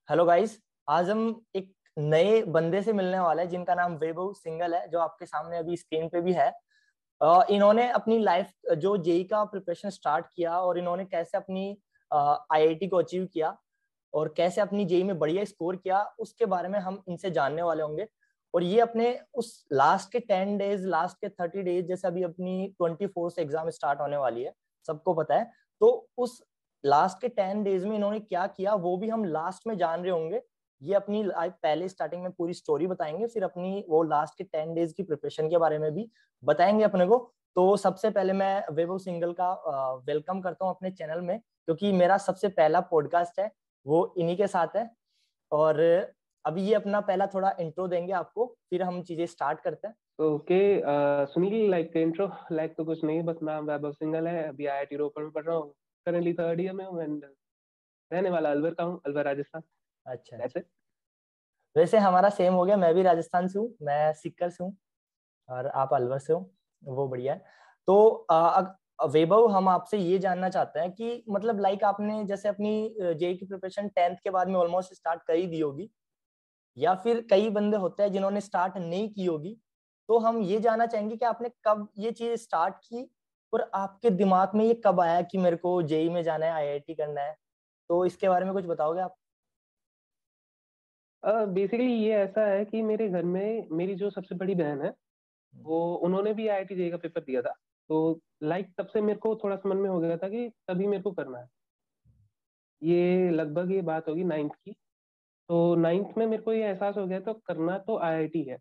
Hello guys. आज हम एक नए बंदे से मिलने वाले हैं जिनका नाम वैभव सिंगल है, जो आपके सामने अभी स्क्रीन पे भी है। इन्होंने अपनी लाइफ जो जेई का प्रिपरेशन स्टार्ट किया और इन्होंने कैसे अपनी आईआईटी को अचीव किया और कैसे अपनी जेई में बढ़िया स्कोर किया, उसके बारे में हम इनसे जानने वाले होंगे। और ये अपने उस लास्ट के 10 डेज, लास्ट के 30 डेज, जैसे अभी अपनी 24 से एग्जाम स्टार्ट होने वाली है, सबको पता है। तो उस लास्ट के 10 डेज में इन्होंने क्या किया वो भी हम लास्ट में जान रहे होंगे। ये अपनी लाइफ पहले स्टार्टिंग में पूरी स्टोरी बताएंगे, फिर अपनी वो लास्ट के 10 डेज की प्रिपरेशन के बारे में भी बताएंगे अपने को। तो सबसे पहले मैं वैभव सिंगल का वेलकम करता हूँ अपने चैनल में, क्योंकि मेरा सबसे पहला पॉडकास्ट है वो इन्हीं के साथ है। और अभी ये अपना पहला थोड़ा इंट्रो देंगे आपको, फिर हम चीजें स्टार्ट करते हैं। Okay. Sunil, like intro like तो कुछ नहीं, बस नाम वैभव सिंगल है। अभी आईआईटी रोपड़ में पढ़ रहा हूँ। करेंटली थर्ड ईयर में हूँ एंड रहने वाला अलवर का हूँ, अलवर राजस्थान। अच्छा अच्छा। ऐसे। वैसे हमारा सेम हो गया, मैं भी राजस्थान से हूँ, मैं सीकर से हूँ और आप अलवर से हो, वो बढ़िया है। तो वैभव, हम आपसे ये जानना चाहते हैं कि मतलब लाइक आपने जैसे अपनी जेई की प्रिपरेशन 10th के बाद में ऑलमोस्ट स्टार्ट कर ही दी होगी, या फिर कई बंदे होते हैं जिन्होंने स्टार्ट नहीं की होगी। तो हम ये जानना चाहेंगे कि आपने कब ये चीज स्टार्ट की और आपके दिमाग में ये कब आया कि मेरे को जेई में जाना है, आईआईटी करना है। तो इसके बारे में कुछ बताओगे आप? बेसिकली ये ऐसा है कि मेरे घर में मेरी जो सबसे बड़ी बहन है, वो उन्होंने भी आईआईटी जेई का पेपर दिया था। तो लाइक तब से मेरे को थोड़ा सा मन में हो गया था कि तभी मेरे को करना है। ये लगभग ये बात होगी नाइन्थ की। तो नाइन्थ में मेरे को ये एहसास हो गया तो करना तो आईआईटी है।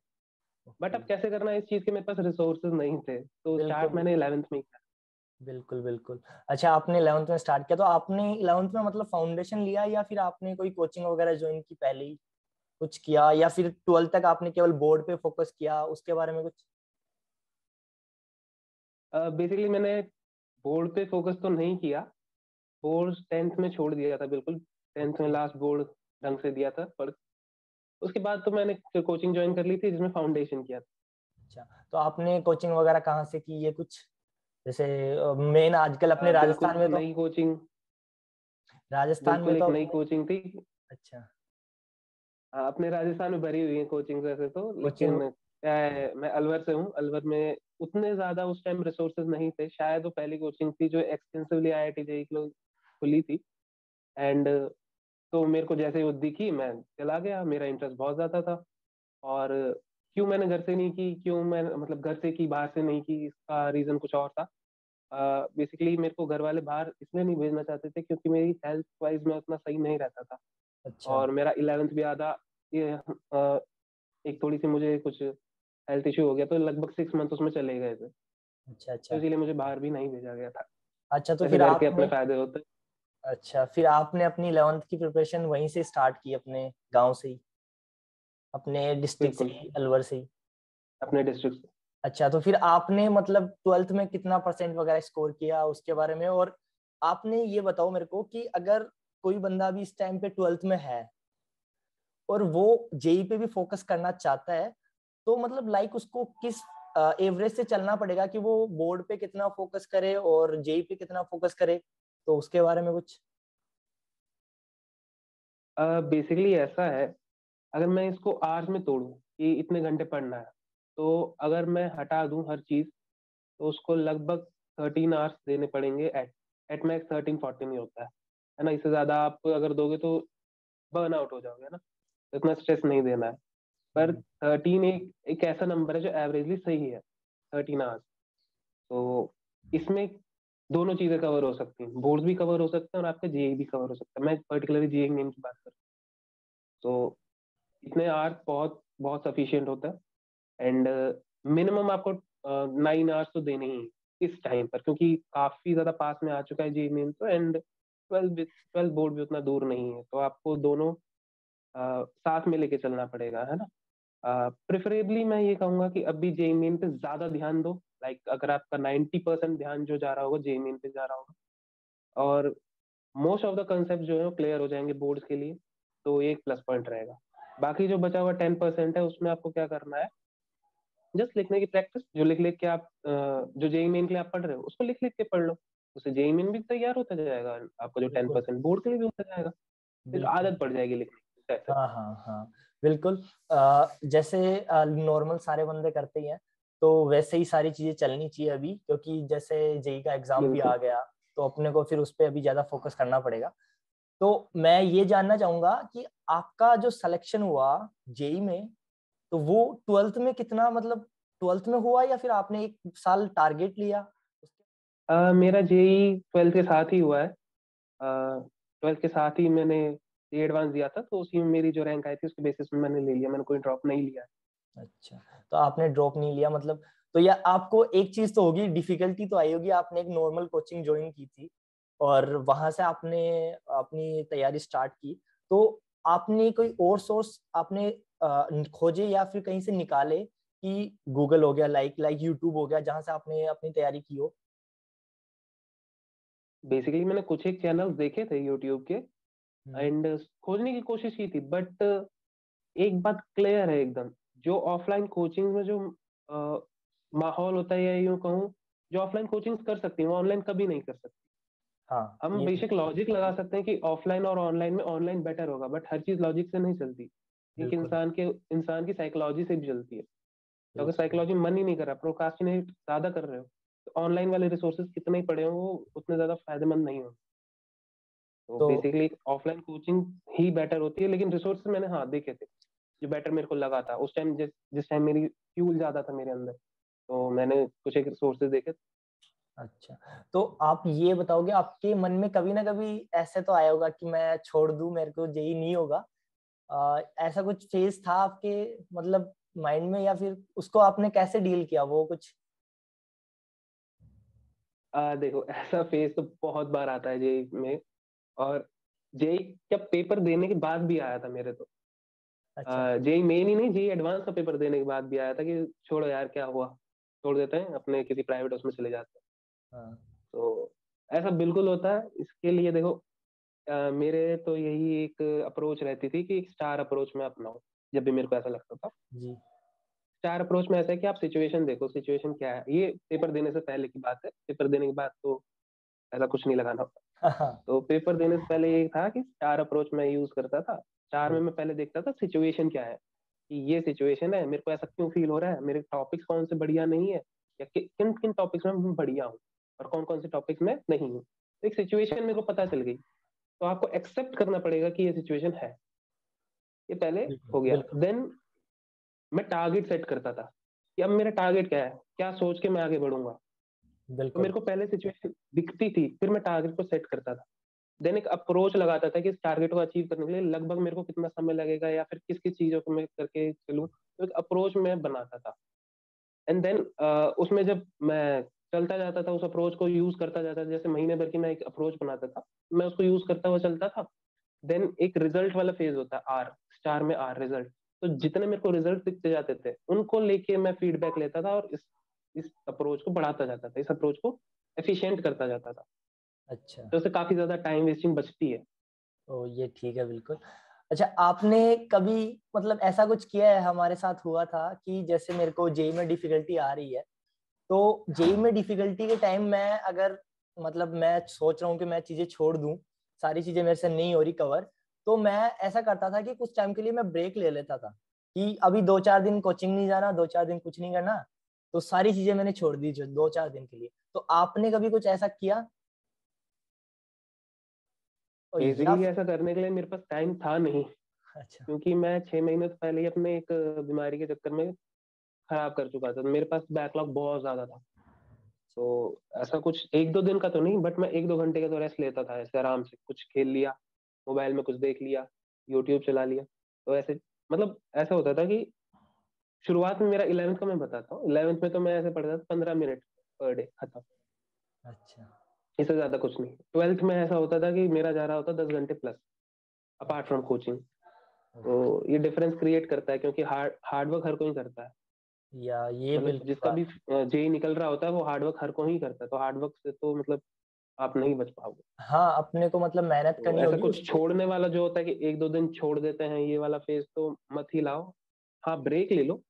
But okay. अब कैसे करना है, इस चीज के मेरे पास रिसोर्सेज नहीं थे, तो स्टार्ट बिल्कुल मैंने 11th में ही किया। बिल्कुल बिल्कुल। अच्छा, आपने 11th में स्टार्ट किया, तो आपने 11th में मतलब फाउंडेशन लिया या फिर आपने कोई कोचिंग वगैरह ज्वाइन की पहले ही, कुछ किया, या फिर 12th तक आपने केवल बोर्ड पे फोकस किया, उसके बारे में कुछ? बेसिकली मैंने बोर्ड पे फोकस तो नहीं किया। बोर्ड 10th में छोड़ दिया था बिल्कुल। 10th में ओके। लास्ट बोर्ड ढंग से दिया था, पर उसके बाद तो मैंने कोचिंग ज्वाइन कर ली थी जिसमें फाउंडेशन किया था। अच्छा, तो आपने कोचिंग वगैरह कहाँ से की, ये कुछ जैसे मेन आजकल अपने बिल्कुल राजस्थान में तो, नई कोचिंग। राजस्थान में बिल्कुल तो एक नई अपने। कोचिंग थी। अच्छा। अपने राजस्थान में भरी हुई है कोचिंग वैसे तो, कोचिंग। लेकिन क्या है, मैं अलवर से हूँ। अलवर में उतने ज्यादा उस टाइम रिसोर्सेज नहीं थे, शायद वो पहली कोचिंग थी जो एक्सटेंसिवली आईआईटी जेईई के लिए खुली थी। एंड तो मेरे को जैसे ही वो दिखी मैं चला गया, मेरा इंटरेस्ट बहुत ज्यादा था। और क्यों मैंने घर से नहीं की, क्यों मैं मतलब घर से की बाहर से नहीं की, इसका रीजन कुछ और था। बेसिकली मेरे को घर वाले बाहर इसलिए नहीं भेजना चाहते थे क्योंकि मेरी हेल्थ वाइज मैं उतना सही नहीं रहता था। अच्छा और मेरा 11th भी आधा ये एक थोड़ी सी मुझे कुछ हेल्थ इश्यू हो गया, तो लगभग 6 मंथ उसमें चले गए थे। अच्छा। तो अच्छा। इसीलिए मुझे बाहर भी नहीं भेजा गया था। अच्छा, तो वैसे फिर घर के अपने आपने, फायदे होते अच्छा फिर आपने अपनी 11th की प्रिपरेशन वहीं से स्टार्ट की, अपने गांव से ही, अपने हैं। डिस्ट्रिक्ट से बिल्कुल ही, अलवर से ही? अपने डिस्ट्रिक्ट से। अच्छा, तो फिर आपने मतलब 12th में कितना परसेंट वगैरह स्कोर किया उसके बारे में? और आपने ये बताओ मेरे को कि अगर कोई बंदा भी इस टाइम पे 12th में है और वो जेई पे भी फोकस करना चाहता है, तो मतलब लाइक उसको किस एवरेज से चलना पड़ेगा कि वो बोर्ड पे कितना फोकस करे और जेई पे कितना फोकस करे? तो उसके बारे में कुछ? बेसिकली ऐसा है, अगर मैं इसको आवर्स में तोड़ूं कि इतने घंटे पढ़ना है, तो अगर मैं हटा दूं हर चीज, तो उसको लगभग 13 आवर्स देने पड़ेंगे। एट मैक्स 13-14 ही होता है ना। इससे ज्यादा आप अगर दोगे तो बर्न आउट हो जाओगे, है ना। तो इतना स्ट्रेस नहीं देना है। पर हम्म। 13 एक ऐसा नंबर है जो एवरेजली सही है, 13 आवर्स। तो इसमें दोनों चीजें कवर हो सकती हैं, बोर्ड भी कवर हो सकते हैं और आपका जेई भी कवर हो सकता है। मैं पर्टिकुलरली जेई मेन की बात कर रहा हूँ। तो इतने आवर्स बहुत बहुत सफिशियंट होता है। एंड मिनिमम आपको 9 आवर्स तो देने ही हैं इस टाइम पर, क्योंकि काफी ज्यादा पास में आ चुका है जेई मेन तो। एंड 12 बोर्ड भी उतना दूर नहीं है, तो आपको दोनों साथ में लेके चलना पड़ेगा, है ना। प्रेफरेबली मैं ये कहूंगा कि अभी जेई मेन पे ज्यादा ध्यान दो। लाइक अगर आपका 90% ध्यान जो जा रहा होगा जेई मेन पे जा रहा होगा, और मोस्ट ऑफ द कंसेप्ट जो है वो क्लियर हो जाएंगे बोर्ड्स के लिए, तो ये एक प्लस पॉइंट रहेगा। बाकी जो बचा हुआ 10% है, उसमें आपको क्या करना है, जस्ट लिखने की प्रैक्टिस। जो लिख लिख के आप जो जेई मेन के लिए आप पढ़ रहे हो उसको लिख लिख के पढ़ लो। उससे जेई मेन भी तैयार होता जाएगा, आपका जो टेन बिल्कुल परसेंट बोर्ड के लिए भी होता जाएगा। फिर बिल्कुल। आदत पड़ जाएगी लिखने की। ऐसे। हाँ हाँ हाँ बिल्कुल। जैसे नॉर्मल सारे बंदे करते ही हैं, तो वैसे ही सारी चीजें चलनी चाहिए अभी, क्योंकि जैसे जेई का एग्जाम भी बिल्कुल। आ गया, तो अपने को फिर उस पर अभी ज्यादा फोकस करना पड़ेगा। तो मैं ये जानना चाहूंगा कि आपका जो सिलेक्शन हुआ जेई में, तो वो ट्वेल्थ में कितना, मतलब ट्वेल्थ में हुआ या फिर आपने एक साल टारगेट लिया? मेरा जेई 12th के साथ ही हुआ है। 12th के साथ ही मैंने ये एडवांस दिया था, तो उसी में मेरी जो रैंक आई थी उसके बेसिस में मैंने ले लिया, मैंने कोई ड्रॉप नहीं लिया। अच्छा, तो आपने ड्रॉप नहीं लिया मतलब, तो या आपको एक चीज तो होगी, डिफिकल्टी तो आई होगी, आपने एक नॉर्मल कोचिंग ज्वाइन की थी और वहां से आपने अपनी तैयारी स्टार्ट की, तो आपने कोई और सोर्स आपने खोजे या फिर कहीं से निकाले, कि गूगल हो गया, लाइक लाइक यूट्यूब हो गया, जहां से आपने अपनी तैयारी की हो? बेसिकली मैंने कुछ एक चैनल्स देखे थे यूट्यूब के, हम्म। एंड खोजने की कोशिश की थी, बट एक बात क्लियर है एकदम, जो ऑफलाइन कोचिंग में जो माहौल होता है, या यूं कहूँ जो ऑफलाइन कोचिंग कर सकती है वो ऑनलाइन कभी नहीं कर सकती। हाँ हम ये बेशक लॉजिक लगा सकते हैं कि ऑफलाइन और ऑनलाइन में ऑनलाइन बेटर होगा, बट हर चीज लॉजिक से नहीं चलती। एक बिल्कुल इंसान की साइकोलॉजी से भी चलती है। तो अगर बिल्कुल। साइकोलॉजी मन ही नहीं कर रहा, प्रोक्रास्टिनेट ज्यादा कर रहे हो, तो ऑनलाइन वाले रिसोर्सेज कितने ही पड़े हो वो उतने ज्यादा फायदेमंद नहीं हो। तो तो बेसिकली ऑफलाइन कोचिंग ही बेटर होती है, लेकिन रिसोर्सेज मैंने हाँ देखे थे जो बेटर मेरे को लगा था उस टाइम, जिस टाइम मेरी फ्यूल ज्यादा था मेरे अंदर, तो मैंने कुछ एक रिसोर्सेज देखे। अच्छा, तो आप ये बताओगे, आपके मन में कभी ना कभी ऐसे तो आया होगा कि मैं छोड़ दूं, मेरे को जेई नहीं होगा, ऐसा कुछ फेज था आपके मतलब माइंड में, या फिर उसको आपने कैसे डील किया वो कुछ? देखो ऐसा फेज तो बहुत बार आता है जेई में, और जेई का पेपर देने के बाद भी आया था मेरे तो। अच्छा। जेई मेन ही नहीं, जेई एडवांस का पेपर देने के बाद भी आया था कि छोड़ो यार क्या हुआ, छोड़ देते हैं अपने किसी प्राइवेट उसमें चले जाते हैं। हाँ तो ऐसा बिल्कुल होता है। इसके लिए देखो, मेरे तो यही एक अप्रोच रहती थी कि एक स्टार अप्रोच में अपनाऊं जब भी मेरे को ऐसा लगता था। जी। स्टार अप्रोच में ऐसा है कि आप सिचुएशन देखो, सिचुएशन क्या है, ये पेपर देने से पहले की बात है, पेपर देने के बाद तो ऐसा कुछ नहीं लगाना होता। हाँ तो पेपर देने से पहले ये था कि स्टार अप्रोच मैं यूज करता था। स्टार में जी। मैं पहले देखता था सिचुएशन क्या है, कि ये सिचुएशन है, मेरे को ऐसा क्यों फील हो रहा है, मेरे टॉपिक्स कौन से बढ़िया नहीं है, या किन किन टॉपिक्स में मैं बढ़िया हूँ और कौन कौन से टॉपिक्स में नहीं हूँ। तो एक सिचुएशन मेरे को पता चल गई, तो आपको एक्सेप्ट करना पड़ेगा कि ये सिचुएशन है। ये पहले बिल्कुल हो गया। बिल्कुल। देन मैं टारगेट सेट करता था कि अब मेरा टारगेट क्या है, क्या सोच के मैं आगे बढ़ूंगा। तो बिल्कुल मेरे को पहले सिचुएशन दिखती थी, फिर मैं टारगेट को सेट करता था। देन एक अप्रोच लगाता था कि इस टारगेट को अचीव करने के लिए लगभग मेरे को कितना समय लगेगा, या फिर किस किस चीजों को मैं करके चलूँ, तो एक अप्रोच मैं बनाता था। एंड देन उसमें जब मैं चलता जाता था, उस अप्रोच को यूज करता जाता था, जैसे महीने भर की मैं एक अप्रोच बनाता था, मैं उसको यूज करता हुआ चलता था। देन एक रिजल्ट वाला फेज होता है, आर स्टार में, आर रिजल्ट। तो जितने मेरे को रिजल्ट दिखते जाते थे उनको लेके मैं फीडबैक लेता था, और इस अप्रोच को बढ़ाता जाता था, इस अप्रोच को एफिशिएंट करता जाता था। अच्छा, तो उससे काफी ज्यादा टाइम वेस्टिंग बचती है। तो ये ठीक है बिल्कुल। अच्छा, आपने कभी मतलब ऐसा कुछ किया है, हमारे साथ हुआ था कि जैसे मेरे को जेई में डिफिकल्टी आ रही है, तो जेई में डिफिकल्टी के टाइम मैं अगर मतलब मैं सोच रहा हूँ कि मैं चीजें छोड़ दूं, सारी चीजें मेरे से नहीं हो रही कवर, तो मैं ऐसा करता था कि कुछ टाइम के लिए मैं ब्रेक ले लेता था, कि अभी 2-4 दिन कोचिंग नहीं जाना, 2-4 दिन कुछ नहीं करना, तो सारी चीजें मैंने छोड़ दी जो 2-4 दिन के लिए। तो आपने कभी कुछ ऐसा किया? और या बेसिकली ऐसा करने के लिए मेरे पास टाइम था नहीं, अच्छा। क्योंकि मैं 6 महीने तो पहले ही अपने एक बीमारी के चक्कर में खराब कर चुका था, तो मेरे पास बैकलॉग बहुत ज्यादा था। तो ऐसा कुछ एक दो दिन का तो नहीं, बट मैं एक दो घंटे का तो रेस्ट लेता था, ऐसे आराम से कुछ खेल लिया, मोबाइल में कुछ देख लिया, यूट्यूब चला लिया। तो ऐसे मतलब ऐसा होता था कि शुरुआत में मेरा 11th का मैं बताता हूँ, 11th में तो मैं ऐसे पढ़ता था 15 मिनट पर डे, खत्म। अच्छा। इससे ज्यादा कुछ नहीं। 12th में ऐसा होता था कि मेरा जा रहा होता 10 घंटे प्लस, अपार्ट फ्रॉम कोचिंग। तो ओके। ये डिफरेंस क्रिएट करता है, क्योंकि हार्डवर्क हर कोई करता है। या ये मतलब बिल्कुल जिसका बात। भी जेई निकल रहा होता है वो हार्डवर्क हर को ही करता है, तो हार्डवर्क से तो मतलब आप नहीं बच पाओगे। हाँ, अपने को मतलब मेहनत तो करनी ऐसा होगी कुछ उसके। छोड़ने वाला जो होता है कि एक दो दिन छोड़ देते हैं, ये वाला फेज तो मत ही लाओ। हाँ ब्रेक ले लो,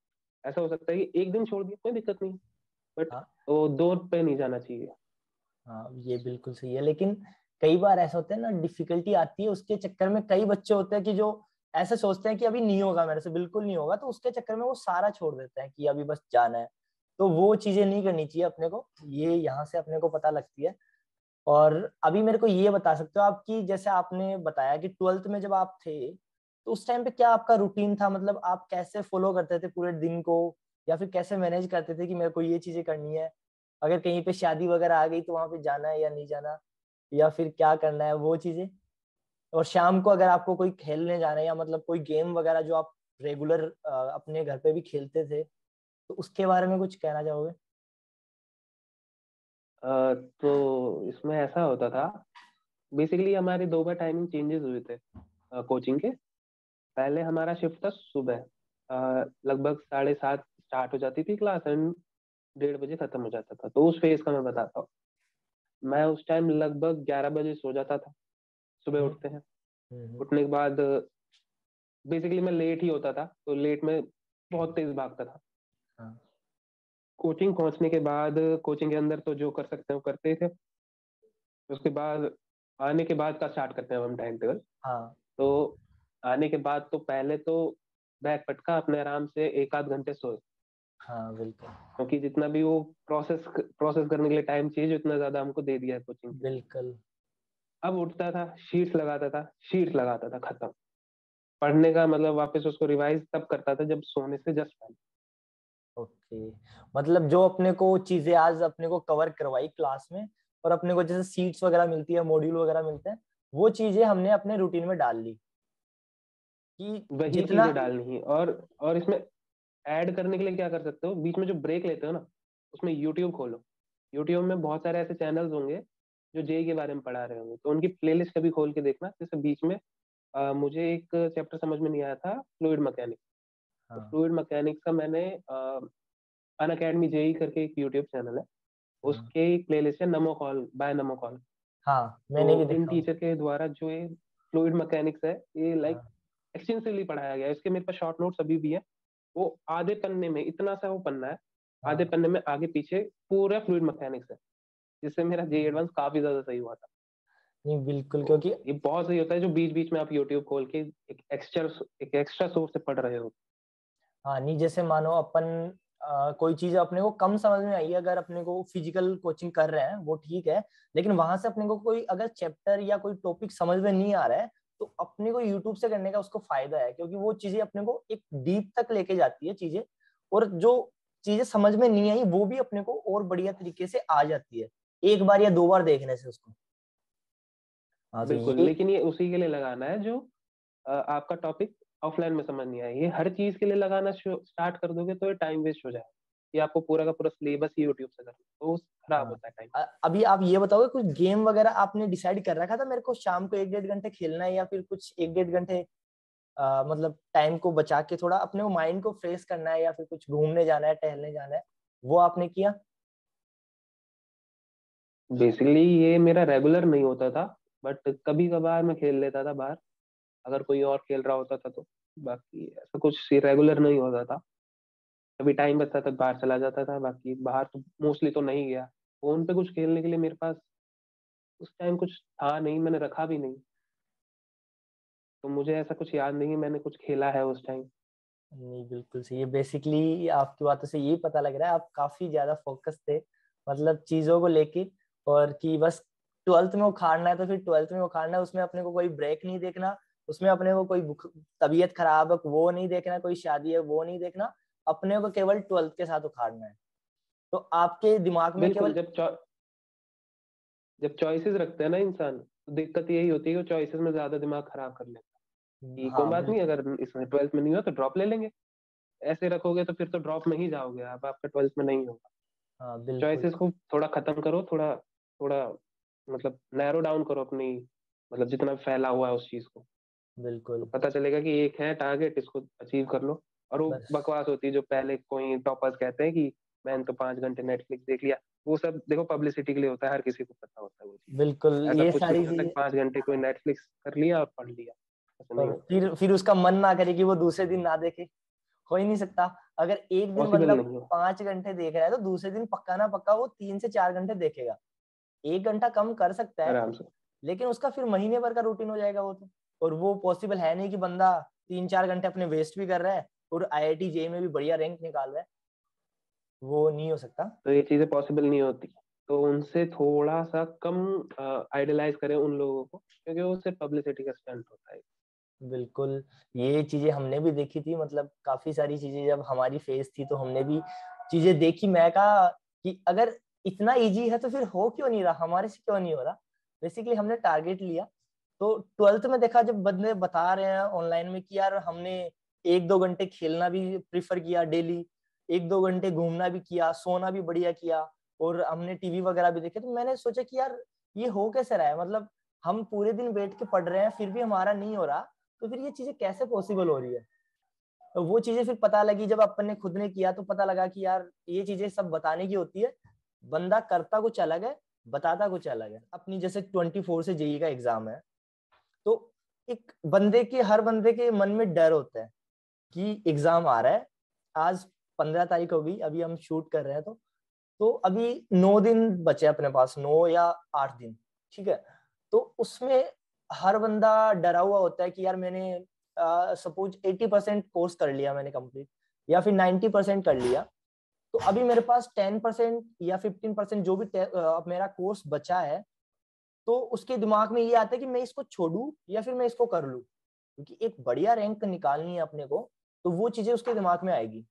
ऐसा हो सकता है कि एक दिन छोड़ दिया कोई दिक्कत नहीं, बट हाँ वो दो पे नहीं जाना चाहिए। हाँ ये बिल्कुल सही है, लेकिन कई बार ऐसा होता है ना, डिफिकल्टी आती है, उसके चक्कर में कई बच्चे होते हैं कि जो ऐसे सोचते हैं कि अभी नहीं होगा मेरे से, बिल्कुल नहीं होगा, तो उसके चक्कर में वो सारा छोड़ देते हैं कि अभी बस जाना है। तो वो चीजें नहीं करनी चाहिए अपने को, ये यहाँ से अपने को पता लगती है। और अभी मेरे को ये बता सकते हो आपकी, जैसे आपने बताया कि 12th में जब आप थे तो उस टाइम पे क्या आपका रूटीन था, मतलब आप कैसे फॉलो करते थे पूरे दिन को, या फिर कैसे मैनेज करते थे कि मेरे को ये चीजें करनी है, अगर कहीं पे शादी वगैरह आ गई तो वहां पे जाना है या नहीं जाना, या फिर क्या करना है वो चीजें। और शाम को अगर आपको कोई खेलने जाना है, या मतलब कोई गेम वगैरह जो आप रेगुलर अपने घर पे भी खेलते थे, तो उसके बारे में कुछ कहना चाहोगे? तो इसमें ऐसा होता था, बेसिकली हमारे 2 बार टाइमिंग चेंजेस हुए थे कोचिंग के। पहले हमारा शिफ्ट था सुबह, लगभग 7:30 स्टार्ट हो जाती थी क्लास एंड 1:30 बजे खत्म हो जाता था। तो उस फेज का मैं बताता हूँ। मैं उस टाइम लगभग 11 बजे सो जाता था। सुबह हम्म। उठते हैं, हम्म। उठने के बाद बेसिकली मैं लेट ही होता था, तो लेट में बहुत तेज भागता था। हाँ। कोचिंग पहुंचने के बाद कोचिंग के अंदर तो जो कर सकते हैं वो करते थे। उसके बाद आने के बाद का स्टार्ट करते हैं हम टाइम टेबल। हाँ। तो आने के बाद तो पहले तो बैग पटका, अपने आराम से 1 आध घंटे सोए, हाँ बिल्कुल। क्योंकि जितना भी वो प्रोसेस प्रोसेस करने के लिए टाइम चाहिए उतना ज्यादा हमको दे दिया है कोचिंग के। बिल्कुल। अब उठता था, शीट्स लगाता था, खत्म। पढ़ने का मतलब वापस उसको रिवाइज तब करता था जब सोने से जस्ट पहले। ओके, मतलब जो अपने को चीजें आज अपने को कवर करवाई क्लास में, और अपने को जैसे सीट्स वगैरह मिलती है, मॉड्यूल वगैरह मिलते हैं, वो चीजें हमने अपने रूटीन में डाल ली कि वही जितना। चीजें डालनी है। और इसमें ऐड करने के लिए क्या कर सकते हो, बीच में जो ब्रेक लेते हो ना, उसमें यूट्यूब खोलो। यूट्यूब में बहुत सारे ऐसे चैनल्स होंगे जो जेई के बारे में पढ़ा रहे होंगे, तो उनकी प्लेलिस्ट कभी खोल के देखना। जैसे बीच में मुझे एक चैप्टर समझ में नहीं आया था, फ्लूइड मैकेनिक्स। तो हाँ। फ्लूइड मैकेनिक्स का मैंने अन अकेडमी जेई करके एक यूट्यूब चैनल है, हाँ। उसके एक प्लेलिस्ट है, नमो कॉल बाय नमो कॉल। हाँ तो मैंने भी इन देखा हूँ। टीचर के द्वारा जो ये फ्लूइड मैकेनिक्स है, ये लाइक हाँ। एक्सटेंसिवली पढ़ाया गया है। इसके मेरे पास शॉर्ट नोट्स अभी भी है। वो आधे पन्ने में, इतना सा वो पन्ना है, आधे हाँ। पन्ने में आगे पीछे पूरा फ्लूइड मैकेनिक्स है, जिससे मेरा जेई एडवांस काफी ज्यादा सही हुआ था। नहीं बिल्कुल, क्योंकि तो ये बहुत सही होता है जो बीच बीच में आप यूट्यूब खोल के एक एक्स्ट्रा सोर्स से पढ़ रहे हो। हाँ नहीं, जैसे मानो अपन कोई चीज अपने को कम समझ में आई, अगर अपने को फिजिकल कोचिंग कर रहे हैं वो ठीक है, लेकिन वहां से अपने को कोई अगर चैप्टर या कोई टॉपिक समझ में नहीं आ रहा है, तो अपने को यूट्यूब से करने का उसको फायदा है, क्योंकि वो चीजें अपने को एक डीप तक लेके जाती है चीजें, और जो चीजें समझ में नहीं आई वो भी अपने को और बढ़िया तरीके से आ जाती है, एक बार या दो बार देखने से उसको। हाँ तो बिल्कुल, ये। लेकिन ये उसी के लिए लगाना है जो आपका टॉपिक ऑफलाइन में समझ नहीं आए। ये हर चीज के लिए लगाना स्टार्ट कर दोगे तो ये टाइम वेस्ट हो जाएगा। ये आपको पूरा का पूरा सिलेबस ही यूट्यूब से करना, तो खराब हाँ। होता है टाइम। अभी आप ये बताओगे, कुछ गेम वगैरह आपने डिसाइड कर रखा था मेरे को शाम को 1-1.5 घंटे खेलना है, या फिर कुछ 1-1.5 घंटे मतलब टाइम को बचा के थोड़ा अपने को माइंड को फ्रेश करना है, या फिर कुछ घूमने जाना है, टहलने जाना है, वो आपने किया? बेसिकली ये मेरा रेगुलर नहीं होता था, बट कभी कभार मैं खेल लेता था बाहर, अगर कोई और खेल रहा होता था तो। बाकी ऐसा कुछ रेगुलर नहीं होता था। कभी टाइम बचता था बाहर चला जाता था, बाकी बाहर तो मोस्टली तो नहीं गया। फोन पे कुछ खेलने के लिए मेरे पास उस टाइम कुछ था नहीं, मैंने रखा भी नहीं, तो मुझे ऐसा कुछ याद नहीं है मैंने कुछ खेला है उस टाइम। नहीं बिल्कुल सही है, बेसिकली आपकी बातों से ये पता लग रहा है आप काफी ज्यादा फोकस थे, मतलब चीजों को लेके, और कि बस 12th में उखाड़ना है तो फिर 12th में उखाड़ना है, उसमें अपने को कोई ब्रेक नहीं देखना, उसमें अपने को कोई तबीयत खराब है वो नहीं देखना, कोई शादी है वो नहीं देखना, अपने को केवल 12th के साथ उखाड़ना है। तो आपके दिमाग में बिल्कुल, केवल। जब चॉइसेस रखते हैं ना इंसान, तो दिक्कत यही होती है कि चॉइसेस में ज्यादा दिमाग खराब कर लेता है कि कोई हाँ बात नहीं, बिल्कुल। अगर इसमें 12th में नहीं हो तो ड्रॉप ले लेंगे। ऐसे रखोगे तो फिर तो ड्रॉप में ही जाओगे आप, आपका 12th में नहीं होगा। हाँ बिल्कुल। चॉइसेस को थोड़ा खत्म करो, थोड़ा थोड़ा मतलब नैरो डाउन करो अपनी, मतलब जितना फैला हुआ है उस चीज को, तो बिल्कुल। पता चलेगा कि एक है टारगेट, इसको अचीव कर लो। और वो बस। बकवास होती है जो पहले कोई टॉपर्स कहते हैं कि मैंने तो 5 घंटे नेटफ्लिक्स देख लिया। वो सब देखो पब्लिसिटी के लिए होता है, हर किसी को पता होता है वो चीज। बिल्कुल ऐसा ये कुछ सारी नहीं होता कि चीजें। 5 घंटे कोई नेटफ्लिक्स कर लिया और पढ़ लिया, ऐसा नहीं और होता। फिर उसका मन ना करे कि वो दूसरे दिन ना देखे, हो ही नहीं सकता। अगर एक दिन पॉसिबल बंदा नहीं है। 5 घंटे देख रहा है तो दूसरे दिन पक्का ना पक्का वो 3 से 4 घंटे देखेगा। 1 घंटा कम कर सकता है, आराम से। लेकिन उसका फिर महीने भर का रूटीन हो जाएगा वो तो। और वो पॉसिबल है नहीं कि बंदा 3-4 घंटे अपने वेस्ट भी कर रहा है और IIT जेईई में भी बढ़िया रैंक निकाल रहा है, वो नहीं हो सकता। तो ये चीजें पॉसिबल नहीं होती। तो उनसे थोड़ा सा कम आइडलाइज करें उन लोगों को, क्योंकि वो सिर्फ पब्लिसिटी का स्टंट होता है। बिल्कुल, ये चीजें हमने भी देखी थी, मतलब काफी सारी चीजें जब हमारी फेज थी तो हमने भी चीजें देखी। मैं कहा कि अगर इतना इजी है तो फिर हो क्यों नहीं रहा, हमारे से क्यों नहीं हो रहा। बेसिकली हमने टारगेट लिया। तो 12th में देखा जब बंदे बता रहे हैं ऑनलाइन में कि यार हमने 1-2 घंटे खेलना भी प्रीफर किया डेली, 1-2 घंटे घूमना भी किया, सोना भी बढ़िया किया, और हमने टीवी वगैरह भी देखे। तो मैंने सोचा कि यार ये हो कैसे रहा है, मतलब हम पूरे दिन बैठ के पढ़ रहे हैं फिर भी हमारा नहीं हो रहा, तो फिर ये चीजें कैसे पॉसिबल हो रही है। तो वो चीजें फिर पता लगी जब अपन ने खुद ने किया, तो पता लगा कि यार ये चीजें सब बताने की होती है, बंदा करता कुछ अलग है, बताता कुछ अलग है। अपनी जैसे 24 से जेईई का एग्जाम है, तो एक बंदे के, हर बंदे के मन में डर होता है कि एग्जाम आ रहा है। आज 15 तारीख हो गई, अभी हम शूट कर रहे हैं, तो अभी 9 दिन बचे अपने पास, 9 या 8 दिन, ठीक है। तो उसमें हर बंदा डरा हुआ होता है कि यार मैंने सपोज 80% कोर्स कर लिया मैंने कंप्लीट, या फिर 90% कर लिया, तो अभी मेरे पास 10% या 15% जो भी मेरा कोर्स बचा है, तो उसके दिमाग में ये आता है कि मैं इसको छोड़ू या फिर मैं इसको कर लूं, क्योंकि एक बढ़िया रैंक निकालनी है अपने को। तो वो चीजें उसके दिमाग में आएगी।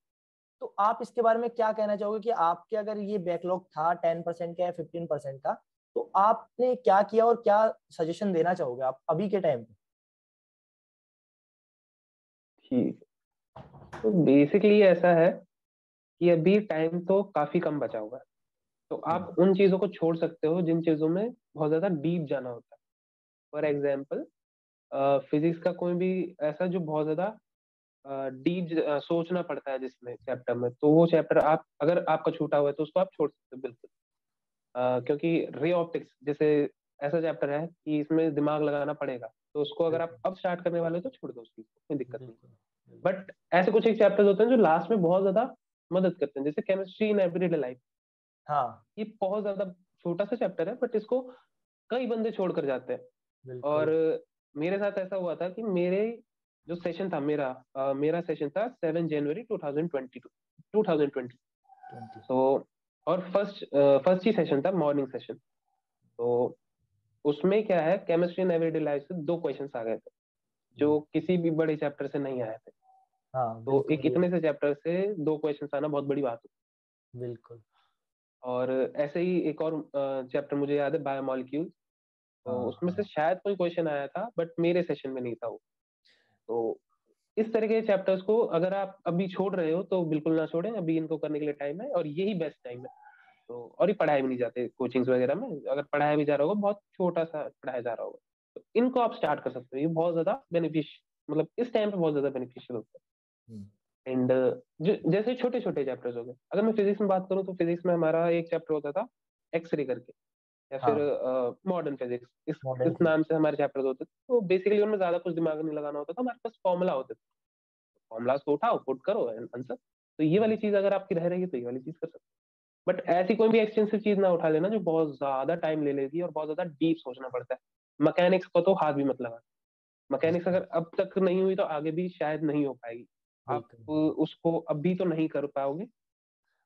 तो आप इसके बारे में क्या कहना चाहोगे कि आपके अगर ये बैकलॉग था 10% का या 15% का, तो आपने क्या किया और क्या सजेशन देना चाहोगे आप अभी के टाइम पे। ठीक। तो बेसिकली ऐसा है कि अभी टाइम तो काफी कम बचा हुआ है। तो आप उन चीजों को छोड़ सकते हो जिन चीजों में बहुत ज्यादा डीप जाना होता है। फॉर एग्जाम्पल, फिजिक्स का कोई भी ऐसा जो बहुत ज्यादा डीप सोचना पड़ता है जिसमें चैप्टर में, तो वो चैप्टर आप अगर आपका छूटा हुआ है तो उसको आप छोड़ सकते हो बिल्कुल। क्योंकि रे ऑप्टिक्स जैसे ऐसा चैप्टर है कि इसमें दिमाग लगाना पड़ेगा, तो उसको अगर आप बिल्कुल अब स्टार्ट करने वाले हो तो छोड़ दो, उसकी कोई दिक्कत नहीं। बिल्कुल बिल्कुल। बट ऐसे कुछ एक चैप्टर्स होते हैं जो लास्ट में बहुत ज्यादा मदद करते हैं, जैसे केमिस्ट्री इन एवरीडे लाइफ। हाँ ये बहुत ज्यादा छोटा सा चैप्टर है, बट इसको कई बंदे छोड़ कर जाते हैं। और बिल्कुल। मेरे साथ ऐसा हुआ था कि मेरे जो सेशन था मेरा सेशन था 7 जनवरी 2020। 20। तो और फर्स्ट ही सेशन था, मॉर्निंग सेशन। तो उसमें क्या है, केमिस्ट्री एंड एवरीडे लाइफ से 2 क्वेश्चंस आ गए थे जो किसी भी बड़े चैप्टर से नहीं आए थे। हाँ तो बिल्कुल एक ये। इतने से चैप्टर से 2 क्वेश्चंस आना बहुत बड़ी बात है। बिल्कुल। और ऐसे ही एक और चैप्टर मुझे याद है, बायोमोलिक्यूल। तो हाँ उसमें से हाँ। शायद कोई क्वेश्चन आया था, बट मेरे सेशन में नहीं था वो। तो इस तरह के चैप्टर्स को अगर आप अभी छोड़ रहे हो तो बिल्कुल ना छोड़ें, अभी इनको करने के लिए टाइम है और यही बेस्ट टाइम है। तो और ये पढ़ाए भी नहीं जाते कोचिंग्स वगैरह में, अगर पढ़ाया भी जा रहा होगा बहुत छोटा सा पढ़ाया जा रहा होगा, तो इनको आप स्टार्ट कर सकते हो। ये बहुत ज्यादा मतलब इस टाइम पे बहुत ज्यादा बेनिफिशियल होता हम्म, है। एंड जैसे छोटे छोटे चैप्टर्स हो गए, अगर मैं फिजिक्स में बात करूँ तो फिजिक्स में हमारा एक चैप्टर होता था एक्सरे करके, या फिर हाँ मॉडर्न फिजिक्स, इस मॉडर्न नाम फिजिक्स। से हमारे चैप्टर्स होते थे। तो बेसिकली उनमें ज्यादा कुछ दिमाग नहीं लगाना होता था, हमारे पास फॉर्मूला होते थे। फॉर्मूलाज को उठाओ, पुट करो आंसर। तो ये वाली चीज अगर आपकी रह रही है तो ये वाली चीज कर सकते हो। बट ऐसी कोई भी एक्सटेंसिव चीज ना उठा लेना जो बहुत ज्यादा टाइम ले लेगी और बहुत ज्यादा डीप सोचना पड़ता है। मैकेनिक्स को तो हाथ भी मत लगा। मैकेनिक्स अगर अब तक नहीं हुई तो आगे भी शायद नहीं हो पाएगी। आप बिल्कुल उसको अभी तो नहीं कर पाओगे।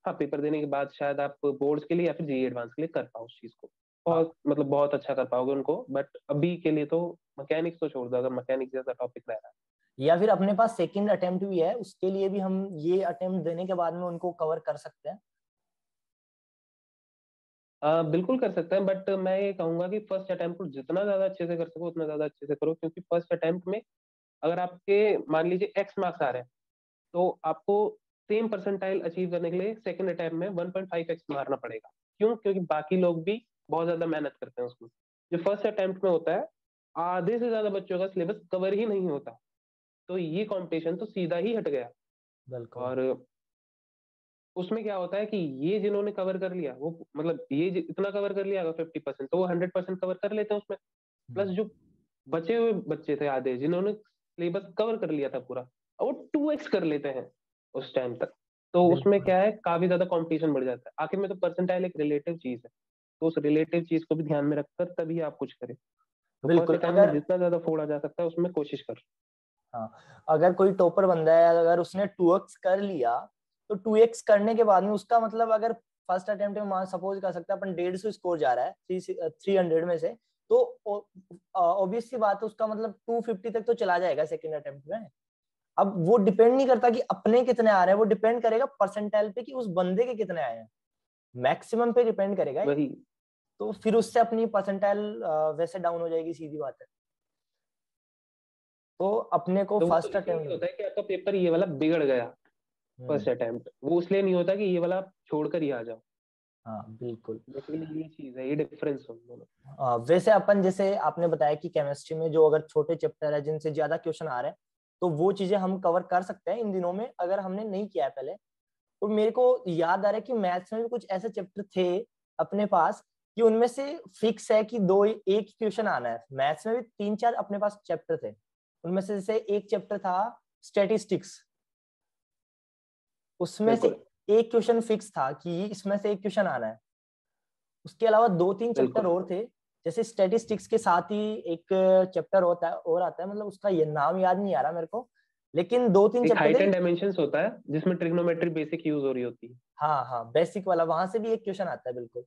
हाँ, पेपर देने के बाद शायद आप बोर्ड्स के लिए या फिर जेईई एडवांस के लिए कर पाओ उस चीज को, हाँ। बहुत मतलब बहुत अच्छा कर पाओगे उनको। बट अभी के लिए तो मैकेनिक्स तो छोड़ दो, अगर मैकेनिक्स जैसा टॉपिक रह रहा या फिर अपने पास सेकंड अटेम्प्ट भी है, उसके लिए भी हम ये अटेम्प्ट देने के बाद में उनको कवर कर सकते हैं। है। बिल्कुल कर सकते हैं, बट मैं ये कहूंगा कि फर्स्ट अटेम्प्ट को जितना ज्यादा अच्छे से कर सको उतना ज्यादा अच्छे से करो, क्योंकि फर्स्ट अटेम्प्ट में अगर आपके मान लीजिए एक्स मार्क्स आ रहे हैं, तो आपको सेम परसेंटाइल अचीव करने के लिए सेकंड अटेम्प्ट में 1.5x मारना पड़ेगा। क्यों? क्योंकि बाकी लोग भी बहुत ज्यादा मेहनत करते हैं उसमें। जो फर्स्ट अटेम्प्ट में होता है, आधे से ज्यादा बच्चों का सिलेबस कवर ही नहीं होता। तो ये कंपटीशन तो सीधा ही हट गया। बिल्कुल। और उसमें क्या होता है कि ये जिन्होंने कवर कर लिया वो मतलब ये इतना कवर कर लिया अगर 50%, तो वो 100% कवर कर लेते हैं उसमें। प्लस हम्म, जो बचे हुए बच्चे थे आधे, जिन्होंने सिलेबस कवर कर लिया था पूरा, और वो 2x कर लेते हैं उस टाइम तक। तो उसमें बिल्कुल क्या है, काफी ज्यादा कंपटीशन बढ़ जाता है। आखिर में तो परसेंटाइल एक रिलेटिव चीज है, तो उस रिलेटिव चीज को भी ध्यान में रखकर तभी आप कुछ करें। तो बिल्कुल। फर्स्ट अटेम्प्ट में जितना ज्यादा फोड़ा जा सकता है उसमें कोशिश कर। हाँ, अगर कोई टॉपर बंदा है, अगर उसने 2x कर लिया, तो 2x करने के बाद में उसका मतलब, अगर फर्स्ट अटेम्प्ट में मान सपोज कर सकते हैं अपन 150 स्कोर जा रहा है 300 में से, तो ऑब्वियस सी बात है उसका मतलब 250 तक तो चला जाएगा सेकंड अटेम्प्ट में। अब वो डिपेंड नहीं करता कि अपने कितने आ रहे हैं, वो डिपेंड करेगा परसेंटाइल पे कि उस बंदे के कितने आए हैं, मैक्सिमम पे डिपेंड करेगा। वही तो फिर उससे अपनी परसेंटाइल वैसे डाउन हो जाएगी, सीधी बात है। तो अपने को तो वो तो फर्स्ट इसलिए अटेम्प्ट। होता है कि आपका पेपर ये वाला बिगड़ गया फर्स्ट अटेम्प्ट, वो इसलिए नहीं होता कि ये वाला छोड़कर ही आ जाओ। हाँ बिल्कुल। बेसिकली ये चीज है, ये डिफरेंस है दोनों। वैसे अपन, जैसे आपने बताया कि केमिस्ट्री में जो अगर छोटे चैप्टर है जिनसे ज्यादा क्वेश्चन आ रहे हैं, तो वो चीजें हम कवर कर सकते हैं इन दिनों में, अगर हमने नहीं किया है पहले। और मेरे को याद आ रहा है कि मैथ्स में भी कुछ ऐसे चैप्टर थे अपने पास कि उनमें से फिक्स है कि दो एक क्वेश्चन आना है। मैथ्स में भी 3-4 अपने पास चैप्टर थे, उनमें से जैसे एक चैप्टर था स्टैटिस्टिक्स, उसमें से बिल्कुल एक क्वेश्चन फिक्स था कि इसमें से एक क्वेश्चन आना है। उसके अलावा 2-3 चैप्टर बिल्कुल। और थे, जैसे स्टैटिस्टिक्स के साथ ही एक चैप्टर होता है और आता है, मतलब उसका ये नाम याद नहीं आ रहा मेरे को, लेकिन 2-3 एक चैप्टर हाइट थे। एंड डायमेंशंस होता है जिसमें ट्रिग्नोमेट्री बेसिक यूज हो रही होती है। हाँ हाँ, बेसिक वाला, वहां से भी एक क्वेश्चन आता है बिल्कुल।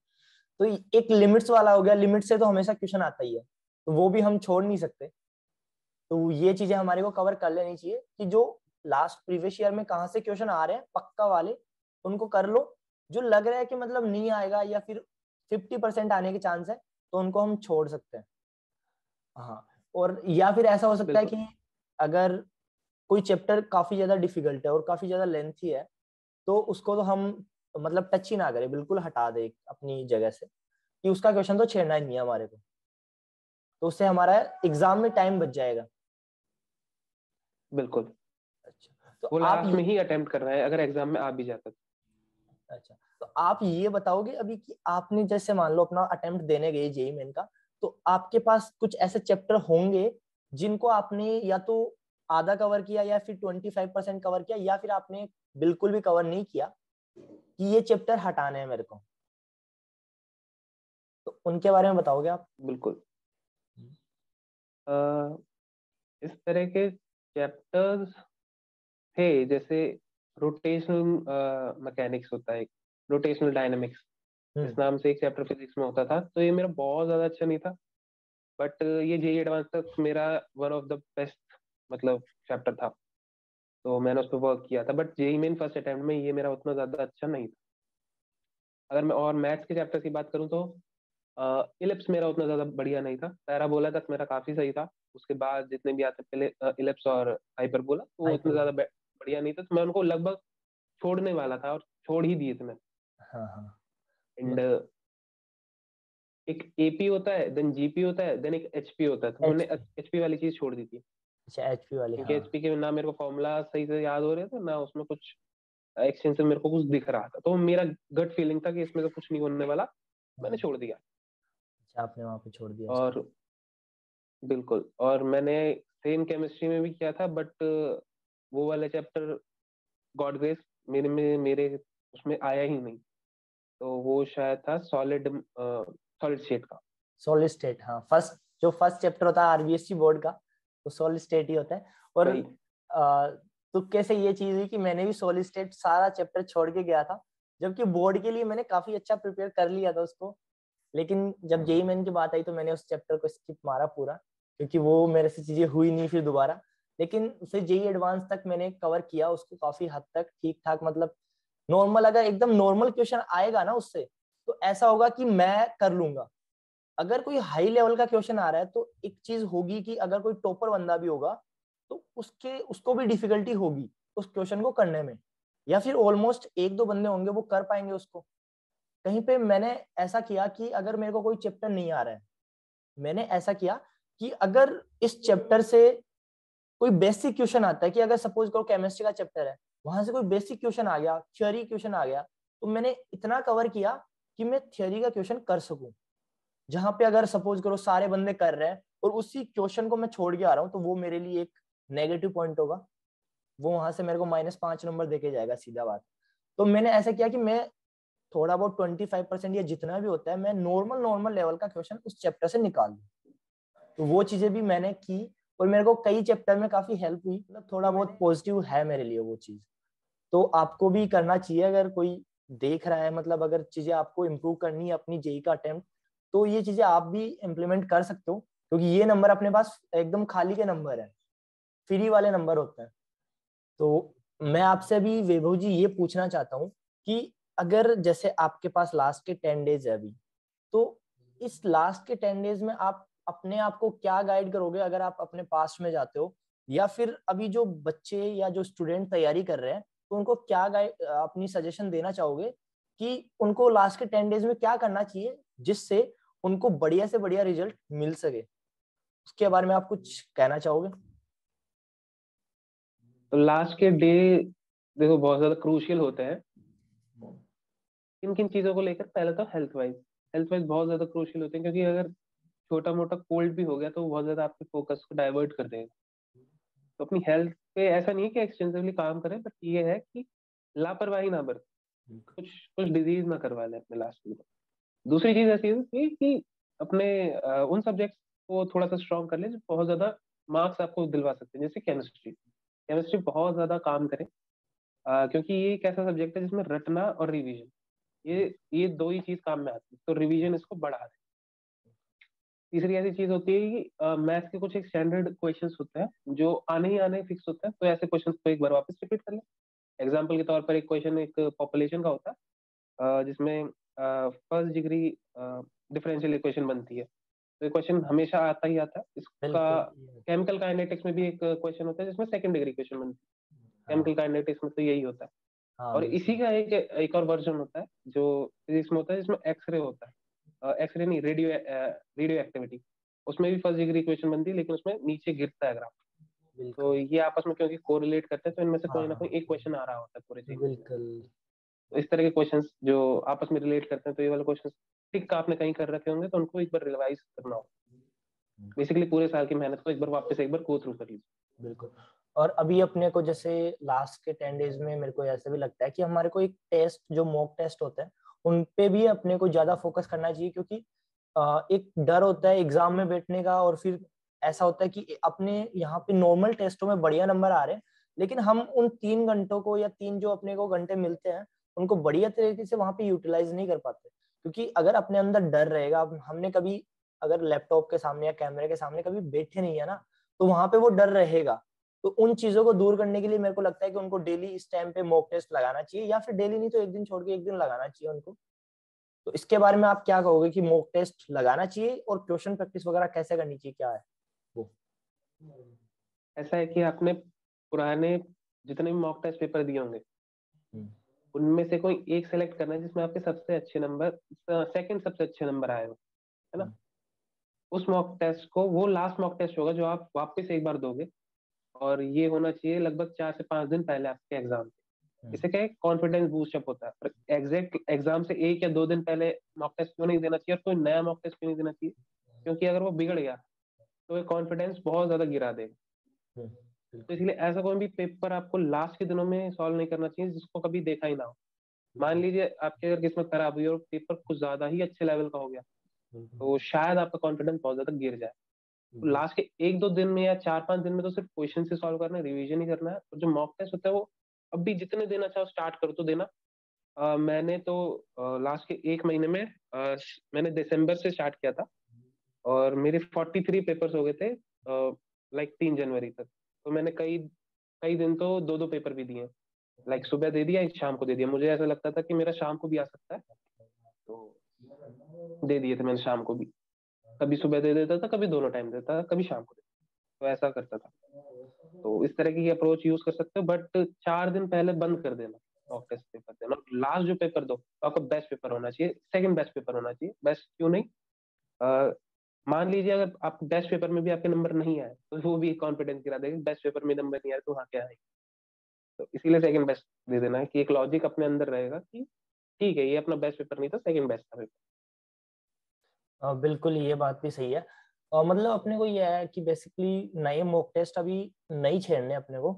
तो एक लिमिट्स वाला हो गया, लिमिट से तो हमेशा क्वेश्चन आता ही है, तो वो भी हम छोड़ नहीं सकते। तो ये चीजें हमारे को कवर कर लेनी चाहिए कि जो लास्ट प्रीवियस ईयर में कहाँ से क्वेश्चन आ रहे हैं पक्का वाले, उनको कर लो। जो लग रहा है कि मतलब नहीं आएगा या फिर 50% आने के चांस है, तो उनको हम छोड़ सकते हैं। हाँ, और या फिर ऐसा हो सकता है बिल्कुल कि अगर कोई चैप्टर काफी ज्यादा डिफिकल्ट है और काफी ज्यादा लेंथी है, तो उसको तो हम मतलब टच ही ना करें, बिल्कुल हटा दे अपनी जगह से, कि उसका क्वेश्चन तो छेड़ना ही नहीं है हमारे को। तो उससे हमारा एग्जाम में टाइम बच जाएगा। बिल्कुल। अच्छा, तो वो आप लास्ट में ही अटेम्प्ट कर रहा है अगर एग्जाम में आ भी जाता तो। अच्छा, तो आप ये बताओगे अभी कि आपने जैसे मान लो अपना अटेम्प्ट देने गए जेईई मेन का, तो आपके पास कुछ ऐसे चैप्टर होंगे जिनको आपने या तो आधा कवर किया या फिर 25% कवर किया, या फिर आपने बिल्कुल भी कवर नहीं किया, कि ये चैप्टर हटाने हैं मेरे को, तो उनके बारे में बताओगे आप? बिल्कुल। अ, इस तरह के चैप्टर्स थे जैसे रोटेशनल मैकेनिक्स होता है, रोटेशनल डायनामिक्स इस हम्म। नाम से एक चैप्टर फिजिक्स में होता था। तो ये मेरा बहुत ज्यादा अच्छा नहीं था, बट ये जेई एडवांस तक मेरा वन ऑफ द बेस्ट मतलब चैप्टर था। तो मैंने उस पर वर्क किया था, but JEE main first attempt में ये मेरा उतना ज्यादा अच्छा नहीं था। अगर मैं और मैथ्स के चैप्टर की बात करूँ तो इलिप्स मेरा उतना ज्यादा बढ़िया नहीं था। पैराबोला तक मेरा काफी सही था, उसके बाद जितने भी आते पहले इलिप्स और हाइपरबोला तो वो उतना हाइपर। ज्यादा बढ़िया नहीं था, तो मैं उनको लगभग छोड़ने वाला था और छोड़ ही दिए थे मैंने। हाँ हाँ। एंड एक एपी होता है, देन जीपी होता है, देन एक एचपी होता है, तो मैंने एचपी। एचपी वाली चीज छोड़ दी थी। अच्छा, एचपी वाली, क्योंकि हाँ। एचपी के ना मेरे को फॉर्मूला सही से याद हो रहे थे, ना उसमें कुछ एक्सटेंसिव मेरे को कुछ दिख रहा था, तो मेरा गट फीलिंग था कि इसमें तो कुछ नहीं होने वाला, मैंने हाँ। छोड़ दिया। अच्छा, आपने वहां पे छोड़ दिया उसको। और बिल्कुल, और मैंने सेम केमिस्ट्री में भी किया था, बट वो वाला चैप्टर गॉड ग्रेस मेरे उसमें आया ही नहीं। तो वो शायद था सॉलिड स्टेट का। सॉलिड स्टेट, हाँ, जो फर्स्ट चैप्टर होता है आरबीएससी बोर्ड का, वो सॉलिड स्टेट ही होता है। और वही। तो कैसे ये चीज हुई कि मैंने भी सॉलिड स्टेट सारा चैप्टर छोड़ के गया था, जबकि बोर्ड के लिए मैंने काफी अच्छा प्रिपेयर कर लिया था उसको। लेकिन जब जेई मेन की बात आई तो मैंने उस चैप्टर को स्किप मारा पूरा, क्योंकि वो मेरे से चीजें हुई नहीं फिर दोबारा। लेकिन फिर जेई एडवांस तक मैंने कवर किया उसको काफी हद तक ठीक ठाक, मतलब नॉर्मल, अगर एकदम नॉर्मल क्वेश्चन आएगा ना उससे, तो ऐसा होगा कि मैं कर लूंगा। अगर कोई हाई लेवल का क्वेश्चन आ रहा है तो एक चीज होगी कि अगर कोई टॉपर बंदा भी होगा, तो उसको भी डिफिकल्टी होगी उस क्वेश्चन को करने में, या फिर ऑलमोस्ट 1-2 बंदे होंगे वो कर पाएंगे उसको। कहीं पे मैंने ऐसा किया कि अगर मेरे को कोई चैप्टर नहीं आ रहा है, मैंने ऐसा किया कि अगर इस चैप्टर से कोई बेसिक क्वेश्चन आता है, कि अगर सपोज करो केमिस्ट्री का चैप्टर है, वहां से कोई बेसिक क्वेश्चन आ गया, थ्योरी क्वेश्चन आ गया, तो मैंने इतना कवर किया कि मैं थ्योरी का क्वेश्चन कर सकूं। जहां पे अगर सपोज करो सारे बंदे कर रहे हैं और उसी क्वेश्चन को मैं छोड़ के आ रहा हूँ, तो वो मेरे लिए एक नेगेटिव पॉइंट होगा, वो वहां से मेरे को -5 नंबर देके जाएगा, सीधा बात। तो मैंने ऐसा किया कि मैं थोड़ा बहुत 25% या जितना भी होता है, मैं नॉर्मल नॉर्मल लेवल का क्वेश्चन उस चैप्टर से निकाल दूं। तो वो चीजें भी मैंने की और मेरे को कई चैप्टर में काफी हेल्प हुई, मतलब थोड़ा बहुत पॉजिटिव है मेरे लिए वो चीज। तो आपको भी करना चाहिए अगर कोई देख रहा है, मतलब अगर चीजें आपको इम्प्रूव करनी है अपनी जेई का अटेम्प्ट, तो ये चीजें आप भी इम्प्लीमेंट कर सकते हो, क्योंकि ये नंबर अपने पास एकदम खाली के नंबर है, फ्री वाले नंबर होते हैं। तो मैं आपसे अभी वैभव जी ये पूछना चाहता हूँ कि अगर जैसे आपके पास लास्ट के 10 डेज है अभी, तो इस लास्ट के 10 डेज में आप अपने आप को क्या गाइड करोगे, अगर आप अपने पास्ट में जाते हो, या फिर अभी जो बच्चे या जो स्टूडेंट तैयारी कर रहे हैं, तो उनको क्या गाइड अपनी सजेशन देना चाहोगे कि उनको लास्ट के 10 डेज में क्या करना चाहिए जिससे उनको बढ़िया से बढ़िया रिजल्ट मिल सके, उसके बारे में आप कुछ कहना चाहोगे? तो लास्ट के डे देखो बहुत ज्यादा क्रूशियल होते हैं। किन किन चीजों को लेकर? पहले तो हेल्थ वाइज बहुत ज्यादा क्रूशियल होते हैं, क्योंकि अगर छोटा मोटा कोल्ड भी हो गया तो वो बहुत ज्यादा आपके फोकस को डाइवर्ट कर देगा। तो अपनी हेल्थ पे ऐसा नहीं है कि एक्सटेंसिवली काम करें, बट ये है कि लापरवाही ना बरतें, कुछ कुछ डिजीज ना करवा लें अपने लास्ट में। दूसरी चीज ऐसी है कि अपने उन सब्जेक्ट्स को थोड़ा सा स्ट्रॉन्ग कर लें जो बहुत ज्यादा मार्क्स आपको दिलवा सकते हैं, जैसे केमिस्ट्री। केमिस्ट्री बहुत ज्यादा काम करें, क्योंकि ये एक ऐसा सब्जेक्ट है जिसमें रटना और रिवीजन, ये दो ही चीज काम में आती है, तो रिवीजन इसको बढ़ा दें। तीसरी ऐसी चीज होती है कि मैथ्स के कुछ एक स्टैंडर्ड क्वेश्चंस होते हैं जो आने ही आने फिक्स होते हैं, तो ऐसे क्वेश्चंस को एक बार वापस रिपीट कर लें। एग्जाम्पल के तौर पर एक क्वेश्चन एक पॉपुलेशन का होता है, जिसमें फर्स्ट डिग्री डिफरेंशियल इक्वेशन बनती है, तो ये क्वेश्चन हमेशा आता ही आता है इसका। बिल्कुल। केमिकल काइनेटिक्स में भी एक क्वेश्चन होता है जिसमें सेकंड डिग्री इक्वेशन बनती है। हाँ केमिकल काइनेटिक्स में तो यही होता है। हाँ और इसी बिल्कुल। का एक एक और वर्जन होता है जो फिजिक्स में होता है, जिसमें एक्सरे होता है। एक्सरे नहीं, रेडियो एक्टिविटी। उसमें भी फर्स्ट डिग्री इक्वेशन बनती है, लेकिन उसमें नीचे गिरता है ग्राफ। तो बिल्कुल। ये आपस में क्योंकि कोरिलेट करते हैं, तो इनमें से हाँ कोई ना हाँ कोई एक क्वेश्चन आ रहा होता है पूरे चेन। बिल्कुल। तो इस तरह के क्वेश्चंस जो आपस में रिलेट करते हैं, तो ये वाले क्वेश्चंस टिक आपने कहीं कर रखे होंगे, तो उनको एक बार रिवाइज करना हो। बेसिकली पूरे साल की मेहनत को एक बार गो थ्रू कर लीजिए। बिल्कुल। और अभी अपने को जैसे लास्ट के 10 डेज में मेरे को ऐसा भी लगता है कि हमारे को एक टेस्ट जो मॉक टेस्ट होते हैं उन पे भी अपने को ज्यादा फोकस करना चाहिए, क्योंकि एक डर होता है एग्जाम में बैठने का, और फिर ऐसा होता है कि अपने यहाँ पे नॉर्मल टेस्टों में बढ़िया नंबर आ रहे हैं, लेकिन हम उन 3 घंटों को या 3 जो अपने को घंटे मिलते हैं उनको बढ़िया तरीके से वहां पे यूटिलाइज नहीं कर पाते। क्योंकि अगर अपने अंदर डर रहेगा, हमने कभी अगर लैपटॉप के सामने या कैमरे के सामने कभी बैठे नहीं है ना, तो वहां पे वो डर रहेगा। तो उन चीजों को दूर करने के लिए मेरे को लगता है कि उनको डेली इस टाइम पे मॉक टेस्ट लगाना चाहिए, या फिर डेली नहीं तो एक दिन छोड़ के एक दिन लगाना चाहिए उनको। तो इसके बारे में आप क्या कहोगे कि मॉक टेस्ट लगाना चाहिए और क्वेश्चन प्रैक्टिस वगैरह कैसे करनी चाहिए, क्या है वो? ऐसा है कि आपने पुराने जितने भी मॉक टेस्ट पेपर दिए होंगे, हम्म। उनमें से कोई एक सेलेक्ट करना है जिसमें आपके सबसे अच्छे नंबर, सेकंड सबसे अच्छे नंबर आए हो, है ना। हम्म। उस मॉक टेस्ट को, वो लास्ट मॉक टेस्ट होगा जो आप वापस एक बार दोगे, और ये होना चाहिए लगभग 4 से 5 दिन पहले आपके एग्जाम से। हम्म। इससे क्या है, कॉन्फिडेंस बूस्टअप होता है। पर एग्जैक्ट एग्जाम से 1 या 2 दिन पहले मॉक टेस्ट क्यों नहीं देना चाहिए, और कोई नया मॉक टेस्ट क्यों नहीं देना चाहिए? क्योंकि अगर वो बिगड़ गया तो ये कॉन्फिडेंस बहुत ज्यादा गिरा देगा। हम्म। तो बिल्कुल। इसलिए ऐसा कोई भी पेपर आपको लास्ट के दिनों में सॉल्व नहीं करना चाहिए जिसको कभी देखा ही ना हो। मान बिल्कुल। लीजिए आपकी अगर किस्मत खराब हुई और पेपर कुछ ज्यादा ही अच्छे लेवल का हो गया, बिल्कुल। तो शायद आपका कॉन्फिडेंस बहुत ज्यादा गिर जाए। तो बिल्कुल। लास्ट के 1-2 दिन में या 4-5 दिन में तो सिर्फ क्वेश्चन से सॉल्व करना है, रिवीजन ही करना है। और जो मॉक टेस्ट होता है वो अभी जितने देना चाहो स्टार्ट कर तो देना। मैंने तो लास्ट के 1 महीने में मैंने दिसंबर से स्टार्ट किया था, और मेरे 43 पेपर्स हो गए थे लाइक 3 जनवरी तक। तो मैंने कई कई दिन तो 2-2 पेपर भी दिए, लाइक सुबह दे दिया, एक शाम को दे दिया। मुझे ऐसा लगता था कि मेरा शाम को भी आ सकता है, तो दे दिए थे मैंने शाम को भी। कभी सुबह दे देता था, कभी दोनों टाइम देता था, कभी शाम को देता था, तो ऐसा करता था। तो इस तरह की अप्रोच यूज कर सकते हो, बट 4 दिन पहले बंद कर देना मॉक टेस्ट पेपर देना। लास्ट जो पेपर दो तो आपका बेस्ट पेपर होना चाहिए, सेकंड बेस्ट पेपर होना चाहिए। बेस्ट क्यों नहीं, अ, मान लीजिए अगर आप बेस्ट पेपर में भी आपके नंबर नहीं आए, तो वो भी कॉन्फिडेंस गिरा देगा। बेस्ट पेपर में नंबर नहीं आए तो वहाँ क्या है। तो इसीलिए सेकंड बेस्ट दे देना है, कि एक लॉजिक अपने अंदर रहेगा कि ठीक है, ये अपना बेस्ट पेपर नहीं था, सेकंड बेस्ट था पेपर। बिल्कुल ये बात भी सही है। और मतलब अपने को ये है कि बेसिकली नए मॉक टेस्ट अभी नहीं छेड़ने अपने को,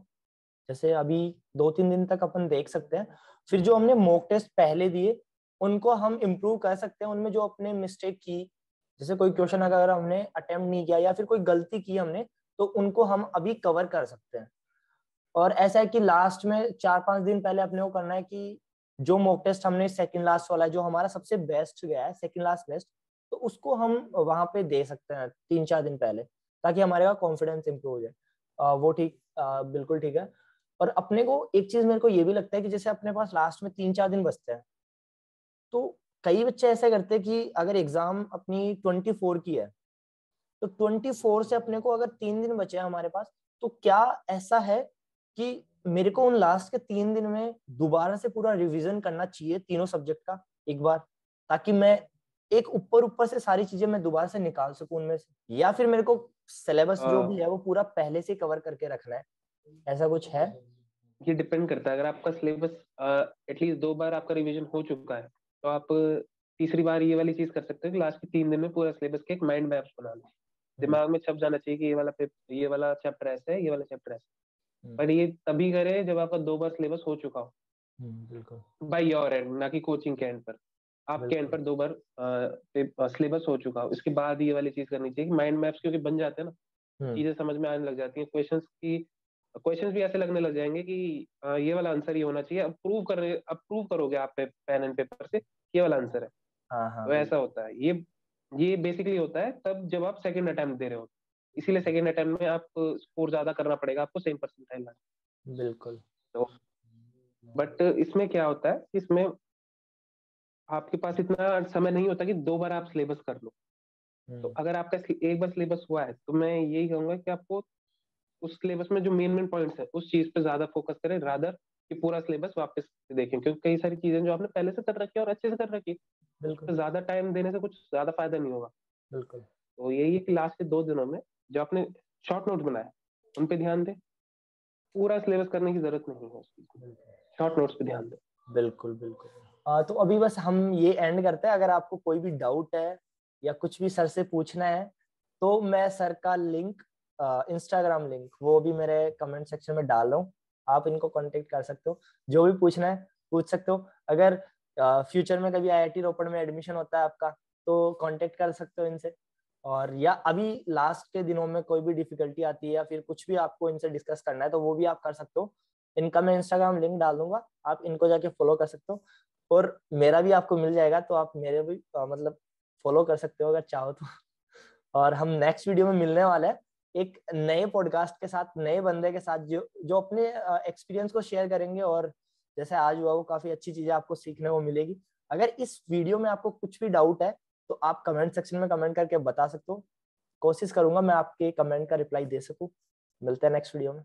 जैसे अभी 2-3 दिन तक अपन देख सकते हैं, फिर जो हमने मॉक टेस्ट पहले दिए उनको हम इम्प्रूव कर सकते हैं, उनमें जो अपने मिस्टेक की जैसे कोई क्वेश्चन अगर हमने अटेम्प्ट नहीं किया या फिर कोई गलती की हमने, तो उनको हम अभी कवर कर सकते हैं। और ऐसा है कि लास्ट में 4-5 दिन पहले अपने को करना है कि जो मॉक टेस्ट हमने सेकंड लास्ट वाला जो हमारा सबसे बेस्ट गया है, सेकंड लास्ट बेस्ट, तो उसको हम वहां पे दे सकते हैं 3-4 दिन पहले, ताकि हमारे का कॉन्फिडेंस इंप्रूव हो जाए। वो ठीक, बिल्कुल ठीक है। और अपने को एक चीज मेरे को ये भी लगता है कि जैसे अपने पास लास्ट में 3-4 दिन बचते हैं, तो कई बच्चे ऐसे करते हैं कि अगर एग्जाम अपनी 24 की है, तो 24 से अपने को अगर 3 दिन बचे हैं हमारे पास, तो क्या ऐसा है कि मेरे को उन लास्ट के 3 दिन में दोबारा से पूरा रिवीजन करना चाहिए तीनों सब्जेक्ट का एक बार, ताकि मैं एक ऊपर ऊपर से सारी चीजें मैं दोबारा से निकाल सकूं उनमें से, या फिर मेरे को सिलेबस जो भी है वो पूरा पहले से कवर करके रखना है, ऐसा कुछ है? ये डिपेंड करता है। अगर आपका सिलेबस एटलीस्ट 2 बार आपका रिवीजन हो चुका है, तो आप तीसरी बार ये वाली चीज कर सकते हो कि लास्ट के 3 दिन में पूरा सिलेबस के एक माइंड मैप्स बना लो। दिमाग में छप जाना चाहिए कि ये वाला चैप्टर ऐसा है, ये वाला चैप्टर ऐसा है। पर ये तभी करे जब आपका 2 बार सिलेबस हो चुका हो, बिल्कुल बाय योर एंड, ना कि कोचिंग के एंड पर। आपके एंड बिल्कुल। पर 2 बार सिलेबस हो चुका हो, इसके बाद ये वाली चीज करनी चाहिए कि माइंड मैप्स क्योंकि बन जाते हैं ना, हम्म चीजें समझ में आने लग जाती हैं। क्वेश्चंस भी ऐसे लगने लग जाएंगे कि ये वाला आंसर ये होना चाहिए। अब प्रूव करोगे आप पेन एंड पेपर से ये वाला आंसर है। हाँ हाँ तो ऐसा बिल्कुल होता है। ये बेसिकली होता है तब जब आप सेकंड अटेम्प्ट दे रहे हो। इसीलिए सेकंड अटेम्प्ट में आप स्कोर ज्यादा करना पड़ेगा आपको, सेम परसेंटाइल लाना। बिल्कुल। तो बट इसमें क्या होता है, इसमें आपके पास इतना समय नहीं होता कि 2 बार आप सिलेबस कर लो। तो हम्म अगर आपका एक बार सिलेबस हुआ है, तो मैं यही कहूंगा कि आपको उस सिलेबस में जो मेन मेन पॉइंट्स है उस चीज पे ज्यादा फोकस करें, रादर कि पूरा सिलेबस वापस से देखें। क्योंकि कई सारी चीजें जो आपने पहले से कर रखी है और अच्छे से कर रखी है, उस बिल्कुल पर ज्यादा टाइम देने से कुछ ज्यादा फायदा नहीं होगा। बिल्कुल। तो यही है कि लास्ट के 2 दिनों में जो आपने शॉर्ट नोट्स बनाए उन पे ध्यान दें। पूरा सिलेबस करने की जरूरत नहीं है उसकी, शॉर्ट नोट्स पे ध्यान दें। बिल्कुल बिल्कुल। तो अभी बस हम ये एंड करते हैं। अगर आपको कोई भी डाउट है या कुछ भी सर से पूछना है, तो मैं सर का लिंक, इंस्टाग्राम लिंक, वो भी मेरे कमेंट सेक्शन में डाल रहा हूँ। आप इनको कांटेक्ट कर सकते हो, जो भी पूछना है पूछ सकते हो। अगर फ्यूचर में कभी आईआईटी रोपड़ में एडमिशन होता है आपका, तो कांटेक्ट कर सकते हो इनसे। और या अभी लास्ट के दिनों में कोई भी डिफिकल्टी आती है या फिर कुछ भी आपको इनसे डिस्कस करना है, तो वो भी आप कर सकते हो। इनका मैं इंस्टाग्राम लिंक डाल दूंगा, आप इनको जाके फॉलो कर सकते हो। और मेरा भी आपको मिल जाएगा, तो आप मेरे भी मतलब फॉलो कर सकते हो अगर चाहो तो। और हम नेक्स्ट वीडियो में मिलने वाले हैं एक नए पॉडकास्ट के साथ, नए बंदे के साथ, जो जो अपने एक्सपीरियंस को शेयर करेंगे। और जैसे आज हुआ वो काफी अच्छी चीजें आपको सीखने को मिलेगी। अगर इस वीडियो में आपको कुछ भी डाउट है, तो आप कमेंट सेक्शन में कमेंट करके बता सकते हो। कोशिश करूंगा मैं आपके कमेंट का रिप्लाई दे सकूं। मिलते हैं नेक्स्ट वीडियो में।